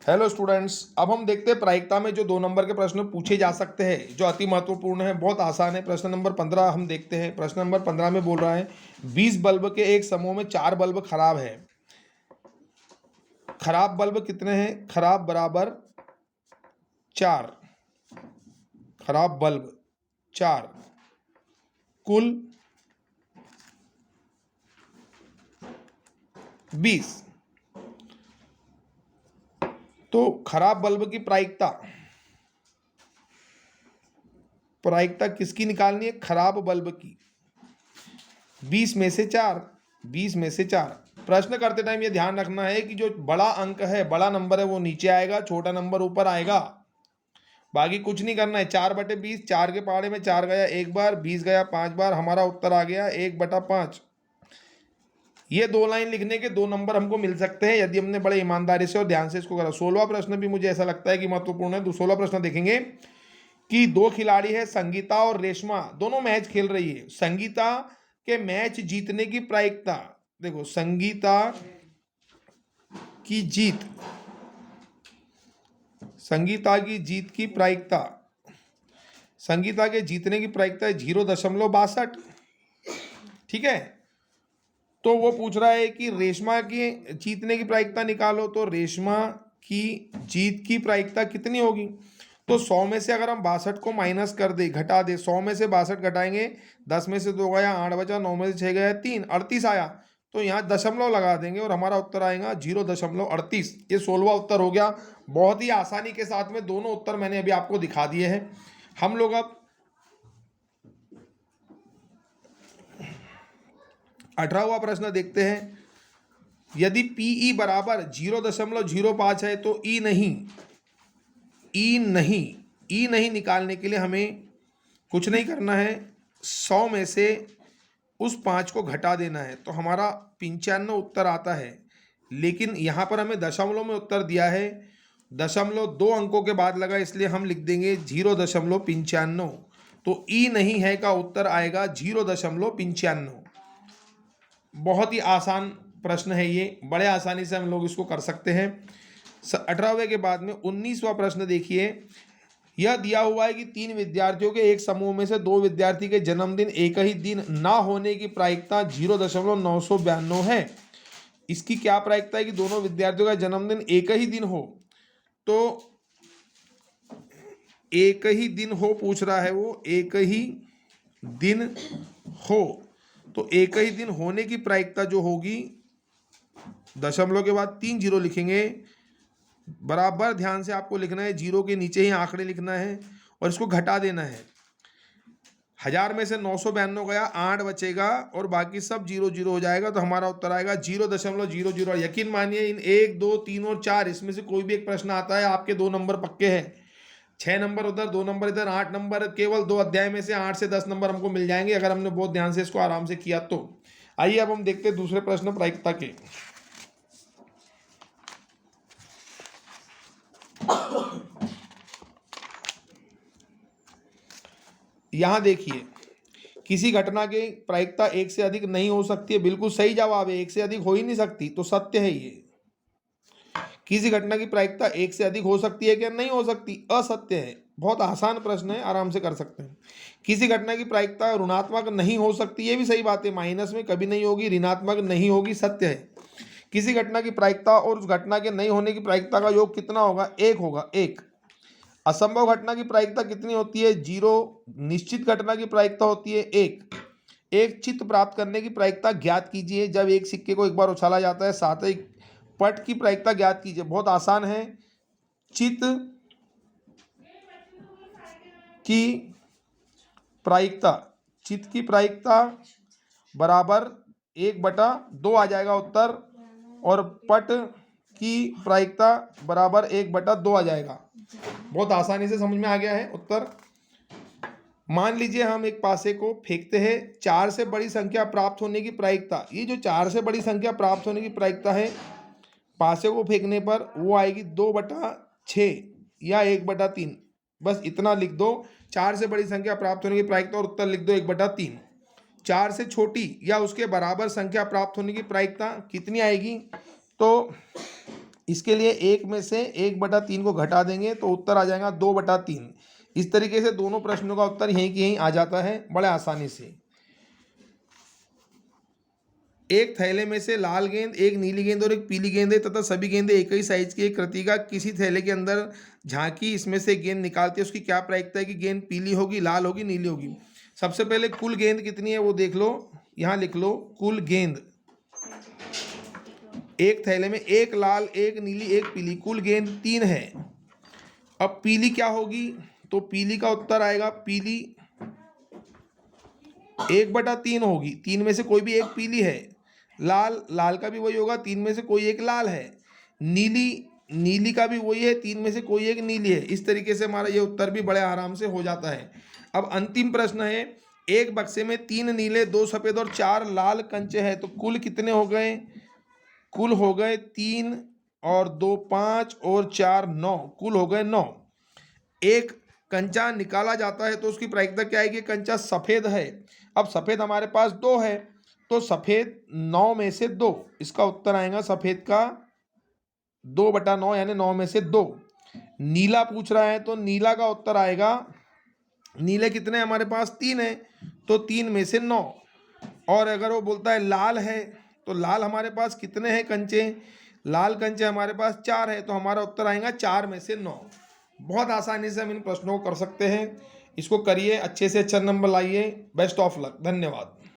Hello students, अब हम देखते हैं प्रायिकता में जो 2 नंबर के प्रश्न पूछे जा सकते हैं, जो अति महत्वपूर्ण है, बहुत आसान है। प्रश्न नंबर 15 हम देखते हैं। प्रश्न नंबर 15 में बोल रहा है 20 बल्ब के एक समूह में 4 बल्ब खराब है। खराब बल्ब कितने हैं? खराब बराबर 4, खराब बल्ब 4, कुल 20। तो खराब बल्ब की प्रायिकता किसकी निकालनी है? खराब बल्ब की। 20 में से 4, 20 में से 4। प्रश्न करते टाइम ये ध्यान रखना है कि जो बड़ा अंक है, बड़ा नंबर है, वो नीचे आएगा, छोटा नंबर ऊपर आएगा। बाकी कुछ नहीं करना है। 4/20, 4 के पहाड़े में 4 गया 1 बार, 20 गया 5 बार, हमारा उत्तर आ गया 1/5। ये 2 लाइन लिखने के 2 नंबर हमको मिल सकते हैं यदि हमने बड़े ईमानदारी से और ध्यान से इसको करा। 16वां प्रश्न भी मुझे ऐसा लगता है कि महत्वपूर्ण है। 16वां प्रश्न देखेंगे कि 2 खिलाड़ी है, संगीता और रेशमा, दोनों मैच खेल रही है। संगीता के मैच जीतने की प्रायिकता, देखो संगीता की जीत की प्रायिकता, संगीता के जीतने की प्रायिकता है 0.62। ठीक है, तो वो पूछ रहा है कि रेशमा की जीतने की प्रायिकता निकालो। तो रेशमा की जीत की प्रायिकता कितनी होगी? तो 100 में से अगर हम 62 को माइनस कर दे, घटा दे, 100 में से 62 घटाएंगे, 10 में से 2 गया 8 बचा, 9 में से 6 गया 3, 38 आया। तो यहाँ दशमलव लगा देंगे और हमारा उत्तर आएगा 0.38। ये 16वां उत्तर हो गया। बहुत ही आसानी के साथ में दोनों उत्तर मैंने अभी आपको दिखा दिए हैं। हम लोग अब 18वां प्रश्न देखते हैं। यदि PE बराबर 0.05 है तो E नहीं निकालने के लिए हमें कुछ नहीं करना है। 100 में से उस 5 को घटा देना है, तो हमारा 95 उत्तर आता है। लेकिन यहाँ पर हमें दशमलव में उत्तर दिया है, दशमलव 2 अंकों के बाद लगा, इसलिए हम लिख देंगे 0.95। तो E नहीं है का उत्तर आएगा 0.95। बहुत ही आसान प्रश्न है ये, बड़े आसानी से हम लोग इसको कर सकते हैं। 18वें के बाद में 19वां प्रश्न देखिए। यह दिया हुआ है कि 3 विद्यार्थियों के एक समूह में से 2 विद्यार्थी के जन्मदिन एक ही दिन ना होने की प्रायिकता 0.992 है। इसकी क्या प्रायिकता है कि दोनों विद्यार्थियों का जन्मदिन एक ही दिन हो? तो एक ही दिन हो पूछ रहा है वो, एक ही दिन हो। तो एक ही दिन होने की प्रायिकता जो होगी, दशमलव के बाद 3 जीरो लिखेंगे। बराबर ध्यान से आपको लिखना है, जीरो के नीचे ही आंकड़े लिखना है और इसको घटा देना है। 1000 में से 992 गया, 8 बचेगा और बाकी सब 0 हो जाएगा। तो हमारा उत्तर आएगा 0.00। यकीन मानिए इन 1, 2, 3 और 4 इसमें से कोई भी एक प्रश्न आता है, आपके 2 नंबर पक्के हैं। 6 नंबर उधर, 2 नंबर इधर, 8 नंबर केवल 2 अध्याय में से 8 से 10 नंबर हमको मिल जाएंगे अगर हमने बहुत ध्यान से इसको आराम से किया तो। आइए अब हम देखते हैं दूसरे प्रश्न प्रायिकता के। यहां देखिए, किसी घटना की प्रायिकता 1 से अधिक नहीं हो सकती है। बिल्कुल सही जवाब है, 1 से अधिक हो ही नहीं सकती, तो सत्य है ये। किसी घटना की प्रायिकता 1 से अधिक हो सकती है क्या? नहीं हो सकती, असत्य है। बहुत आसान प्रश्न है, आराम से कर सकते हैं। किसी घटना की प्रायिकता ऋणात्मक नहीं हो सकती, ये भी सही बात है, माइनस में कभी नहीं होगी, ऋणात्मक नहीं होगी, सत्य है। किसी घटना की प्रायिकता और उस घटना के नहीं होने की प्रायिकता का योग कितना होगा? 1 होगा, 1। असंभव घटना की प्रायिकता कितनी होती है? 0। निश्चित घटना की प्रायिकता होती है 1। एक चित्त प्राप्त करने की प्रायिकता ज्ञात कीजिए। जब एक सिक्के को एक बार उछाला जाता है, साथ ही पट की प्रायिकता ज्ञात कीजिए। बहुत आसान है। चित्त की प्रायिकता बराबर 1/2 आ जाएगा उत्तर, और पट की प्रायिकता बराबर 1/2 आ जाएगा। बहुत आसानी से समझ में आ गया है उत्तर। मान लीजिए हम एक पासे को फेंकते हैं, 4 से बड़ी संख्या प्राप्त होने की प्रायिकता, ये जो 4 से बड़ी संख्या प्राप्त होने की प्रायिकता है पासे को फेंकने पर, वो आएगी 2/6 या 1/3। बस इतना लिख दो, 4 से बड़ी संख्या प्राप्त होने की प्रायिकता, और उत्तर लिख दो 1/3। 4 से छोटी या उसके बराबर संख्या प्राप्त होने की प्रायिकता कितनी आएगी? तो इसके लिए 1 में से 1/3 को घटा देंगे तो उत्तर आ जाएगा 2/3। इस तरीके से दोनों प्रश्नों का उत्तर यहीं की यहीं आ जाता है बड़े आसानी से। एक थैले में से लाल गेंद, एक नीली गेंद और एक पीली गेंद है तथा सभी गेंदें एक ही साइज की एक कृतिका किसी थैले के अंदर झांकी, इसमें से गेंद निकालती है, उसकी क्या प्रायिकता है कि गेंद पीली होगी, लाल होगी, नीली होगी। सबसे पहले कुल गेंद कितनी है वो देख लो, यहाँ लिख लो कुल गेंद। एक थैले में एक लाल, एक नीली, एक पीली, कुल गेंद 3 है। अब पीली क्या होगी, तो पीली का उत्तर आएगा, पीली 1/3 होगी, 3 में से कोई भी एक पीली है। लाल, लाल का भी वही होगा, 3 में से कोई एक लाल है। नीली, नीली का भी वही है, 3 में से कोई एक नीली है। इस तरीके से हमारा ये उत्तर भी बड़े आराम से हो जाता है। अब अंतिम प्रश्न है, एक बक्से में 3 नीले, 2 सफ़ेद और 4 लाल कंचे हैं, तो कुल कितने हो गए, कुल हो गए 3 और 2 5 और 4 9, कुल हो गए 9। एक कंचा निकाला जाता है तो उसकी प्रायिकता क्या आएगी, कंचा सफ़ेद है। अब सफ़ेद हमारे पास 2 है तो सफ़ेद 9 में से 2, इसका उत्तर आएगा सफ़ेद का 2/9 यानी 9 में से 2। नीला पूछ रहा है तो नीला का उत्तर आएगा, नीले कितने हमारे पास 3 है तो 3 में से 9। और अगर वो बोलता है लाल है तो लाल हमारे पास कितने हैं कंचे, लाल कंचे हमारे पास 4 है तो हमारा उत्तर आएगा 4 में से 9। बहुत आसानी से हम इन प्रश्नों को कर सकते हैं। इसको करिए, अच्छे से अच्छा नंबर लाइए। बेस्ट ऑफ लक, धन्यवाद।